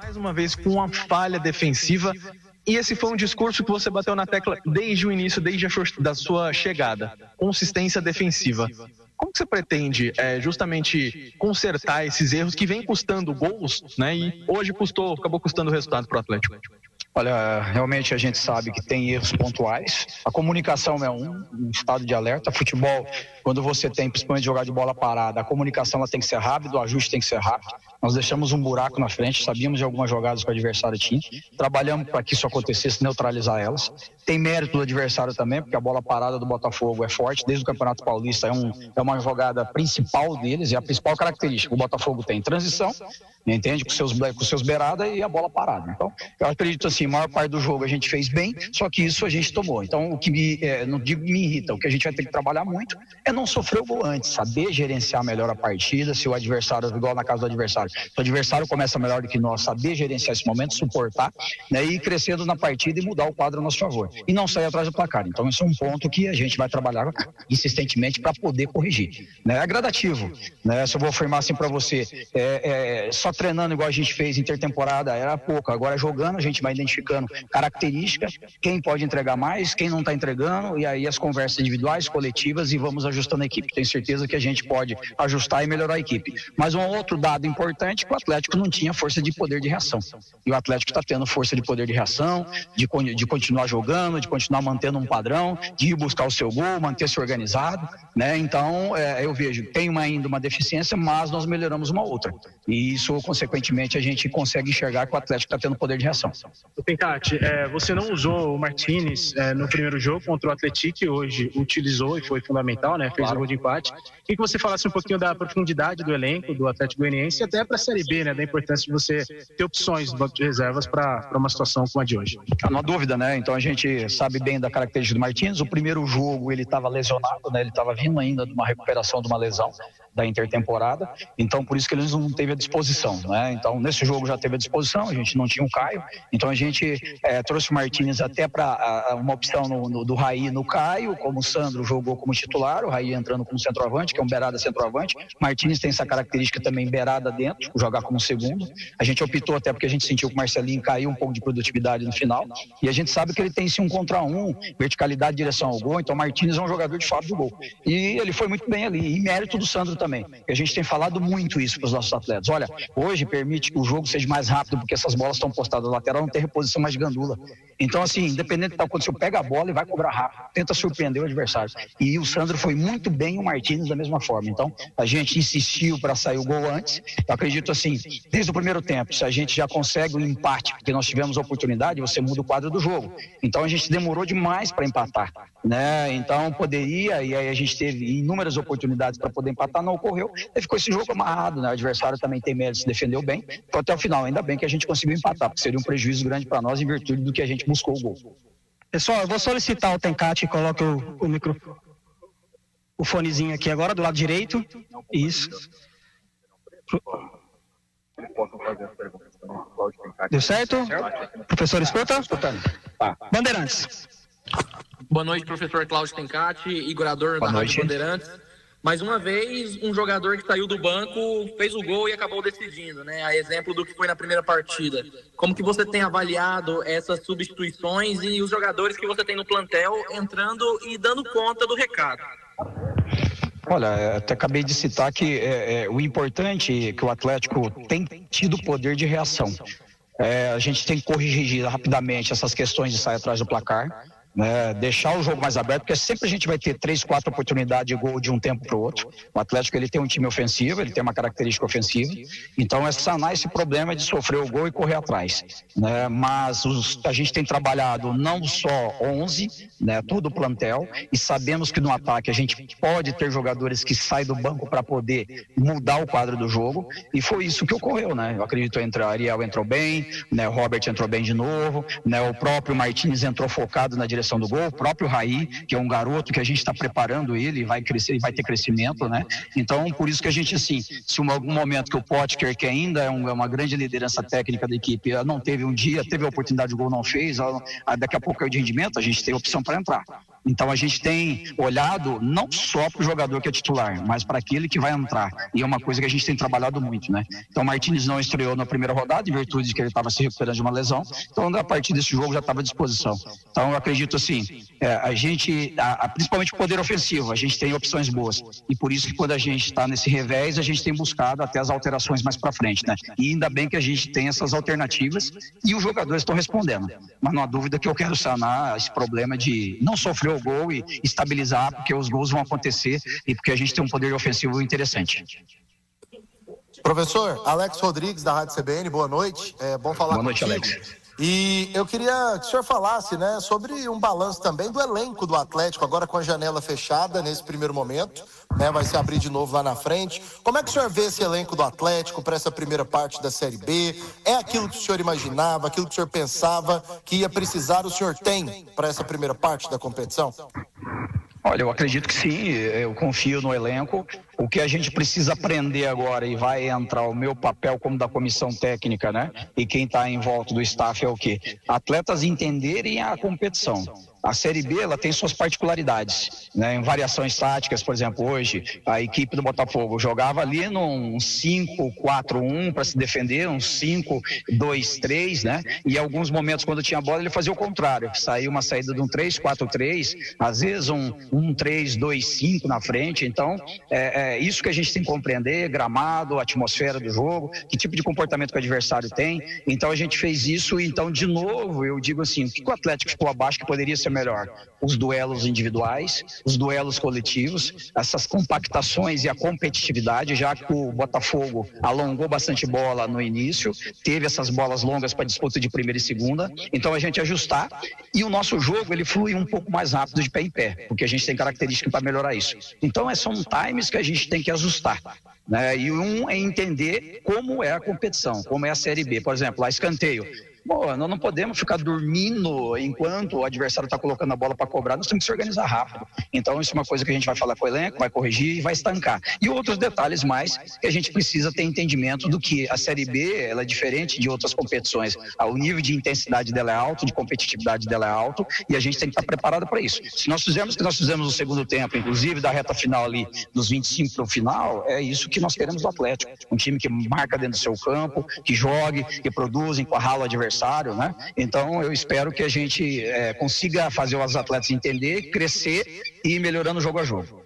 Mais uma vez com uma falha defensiva, e esse foi um discurso que você bateu na tecla desde o início, desde da sua chegada, consistência defensiva. Como que você pretende justamente consertar esses erros que vêm custando gols, né? E hoje acabou custando o resultado para o Atlético? Olha, realmente a gente sabe que tem erros pontuais. A comunicação é um estado de alerta. Futebol, quando você tem, principalmente jogar de bola parada, a comunicação ela tem que ser rápida, o ajuste tem que ser rápido. Nós deixamos um buraco na frente, sabíamos de algumas jogadas que o adversário tinha. Trabalhamos para que isso acontecesse, neutralizar elas. Tem mérito do adversário também, porque a bola parada do Botafogo é forte. Desde o Campeonato Paulista é uma jogada principal deles, é a principal característica. O Botafogo tem transição, entende? Com seus beiradas e a bola parada. Então, eu acredito assim, a maior parte do jogo a gente fez bem, só que isso a gente tomou. Então, o que não digo me irrita, o que a gente vai ter que trabalhar muito é não sofrer o gol antes, saber gerenciar melhor a partida, se o adversário, igual na casa do adversário, se o adversário começa melhor do que nós, saber gerenciar esse momento, suportar, né, e ir crescendo na partida e mudar o quadro a nosso favor. E não sair atrás do placar. Então, esse é um ponto que a gente vai trabalhar insistentemente para poder corrigir. Né? É gradativo. Né? Se eu vou afirmar assim para você, só treinando igual a gente fez intertemporada era pouco. Agora jogando a gente vai identificando características, quem pode entregar mais, quem não está entregando, e aí as conversas individuais, coletivas, e vamos ajustando a equipe. Tenho certeza que a gente pode ajustar e melhorar a equipe. Mas um outro dado importante é que o Atlético não tinha força de poder de reação. E o Atlético está tendo força de poder de reação, de continuar jogando, de continuar mantendo um padrão, de ir buscar o seu gol, manter-se organizado, né? Então, eu vejo, tem ainda uma deficiência, mas nós melhoramos uma outra. E isso, consequentemente, a gente consegue enxergar que o Atlético está tendo poder de reação. Tencati, você não usou o Martínez no primeiro jogo contra o Atlético, e hoje utilizou e foi fundamental, né? Fez o gol de empate. Queria que você falasse um pouquinho da profundidade do elenco do Atlético Goianiense e até para a Série B, né? Da importância de você ter opções no banco de reservas para uma situação como a de hoje. Não há dúvida, né? Então a gente sabe bem da característica do Martínez. O primeiro jogo ele estava lesionado, né? Ele estava vindo ainda de uma recuperação de uma lesão da intertemporada, então por isso que eles não teve a disposição, né? Então nesse jogo já teve a disposição, a gente não tinha o Caio, então a gente trouxe o Martínez até para uma opção do Raí no Caio, como o Sandro jogou como titular, o Raí entrando como centroavante, que é um beirada centroavante. Martínez tem essa característica também, beirada dentro, jogar como segundo. A gente optou até porque a gente sentiu que o Marcelinho caiu um pouco de produtividade no final, e a gente sabe que ele tem sim um contra um, verticalidade, direção ao gol, então o Martínez é um jogador de fato do gol, e ele foi muito bem ali, e mérito do Sandro também, a gente tem falado muito isso para os nossos atletas. Olha, hoje permite que o jogo seja mais rápido, porque essas bolas estão postadas na lateral, não tem reposição mais de gandula. Então, assim, independente do que está acontecendo, pega a bola e vai cobrar rápido, tenta surpreender o adversário. E o Sandro foi muito bem, o Martínez da mesma forma. Então, a gente insistiu para sair o gol antes. Eu acredito assim, desde o primeiro tempo, se a gente já consegue o empate, porque nós tivemos a oportunidade, você muda o quadro do jogo. Então, a gente demorou demais para empatar, né? Então, poderia, e aí a gente teve inúmeras oportunidades para poder empatar, não ocorreu, e ficou esse jogo amarrado, né? O adversário também tem mérito, se defendeu bem, foi até o final, ainda bem que a gente conseguiu empatar, porque seria um prejuízo grande para nós em virtude do que a gente buscou o gol. Pessoal, eu vou solicitar o Tencati, coloque o fonezinho aqui agora, do lado direito, isso. Deu certo? Professor, escuta? Bandeirantes. Boa noite, professor Cláudio Tencati, igurador da Rádio Bandeirantes. Mais uma vez, um jogador que saiu do banco, fez o gol e acabou decidindo, né? A exemplo do que foi na primeira partida. Como que você tem avaliado essas substituições e os jogadores que você tem no plantel entrando e dando conta do recado? Olha, até acabei de citar que o importante é que o Atlético tem tido poder de reação. A gente tem que corrigir rapidamente essas questões de sair atrás do placar. Deixar o jogo mais aberto, porque sempre a gente vai ter 3, 4 oportunidades de gol de um tempo para o outro. O Atlético ele tem um time ofensivo, ele tem uma característica ofensiva, então é sanar esse problema de sofrer o gol e correr atrás, né? Mas a gente tem trabalhado não só 11, né, todo o plantel, e sabemos que no ataque a gente pode ter jogadores que saem do banco para poder mudar o quadro do jogo, e foi isso que ocorreu, né? Eu acredito que Ariel entrou bem, né, o Robert entrou bem de novo, né, o próprio Martínez entrou focado na direção do gol, o próprio Raí, que é um garoto que a gente está preparando ele, vai crescer, vai ter crescimento, né? Então, por isso que a gente, assim, se em algum momento que o Potker, que ainda é uma grande liderança técnica da equipe, não teve um dia, teve a oportunidade de gol, não fez, daqui a pouco é o de rendimento, a gente tem opção para entrar. Então a gente tem olhado não só para o jogador que é titular, mas para aquele que vai entrar. E é uma coisa que a gente tem trabalhado muito, né? Então o Martínez não estreou na primeira rodada, em virtude de que ele estava se recuperando de uma lesão. Então a partir desse jogo já estava à disposição. Então eu acredito assim, a gente, principalmente o poder ofensivo, a gente tem opções boas. E por isso que quando a gente está nesse revés, a gente tem buscado até as alterações mais para frente, né? E ainda bem que a gente tem essas alternativas e os jogadores estão respondendo. Mas não há dúvida que eu quero sanar esse problema de não sofrer o gol e estabilizar, porque os gols vão acontecer e porque a gente tem um poder ofensivo interessante. Professor, Alex Rodrigues, da Rádio CBN, boa noite. É bom falar contigo. Boa noite, Alex. E eu queria que o senhor falasse, né, sobre um balanço também do elenco do Atlético, agora com a janela fechada nesse primeiro momento, né, vai se abrir de novo lá na frente. Como é que o senhor vê esse elenco do Atlético para essa primeira parte da Série B? É aquilo que o senhor imaginava, aquilo que o senhor pensava que ia precisar, o senhor tem para essa primeira parte da competição? Olha, eu acredito que sim, eu confio no elenco. O que a gente precisa aprender agora, e vai entrar o meu papel como da comissão técnica, né? E quem está em volta do staff é o quê? Atletas entenderem a competição. A Série B, ela tem suas particularidades, né? Em variações táticas, por exemplo, hoje a equipe do Botafogo jogava ali num 5-4-1 para se defender, um 5-2-3, né? E em alguns momentos, quando tinha bola, ele fazia o contrário, saía uma saída de um 3-4-3, às vezes um 3-2-5 na frente. Então, é isso que a gente tem que compreender, gramado, atmosfera do jogo, que tipo de comportamento que o adversário tem. Então a gente fez isso, e então, de novo, eu digo assim, o que o Atlético ficou abaixo que poderia ser melhor? Os duelos individuais, os duelos coletivos, essas compactações e a competitividade, já que o Botafogo alongou bastante bola no início, teve essas bolas longas para disputa de primeira e segunda, então a gente ajustar, e o nosso jogo ele flui um pouco mais rápido de pé em pé, porque a gente tem característica para melhorar isso. Então são times que a gente tem que ajustar, né? E um é entender como é a competição, como é a Série B. Por exemplo, lá escanteio. Bom, nós não podemos ficar dormindo enquanto o adversário está colocando a bola para cobrar, nós temos que se organizar rápido. Então isso é uma coisa que a gente vai falar com o elenco, vai corrigir e vai estancar. E outros detalhes mais que a gente precisa ter entendimento do que a Série B, ela é diferente de outras competições. O nível de intensidade dela é alto, de competitividade dela é alto, e a gente tem que estar preparado para isso. Se nós fizermos o que nós fizemos no segundo tempo, inclusive da reta final ali, dos 25 para o final, é isso que nós queremos do Atlético. Um time que marca dentro do seu campo, que jogue, que produza, encurrala o adversário, né? Então eu espero que a gente consiga fazer os atletas entender, crescer e ir melhorando jogo a jogo.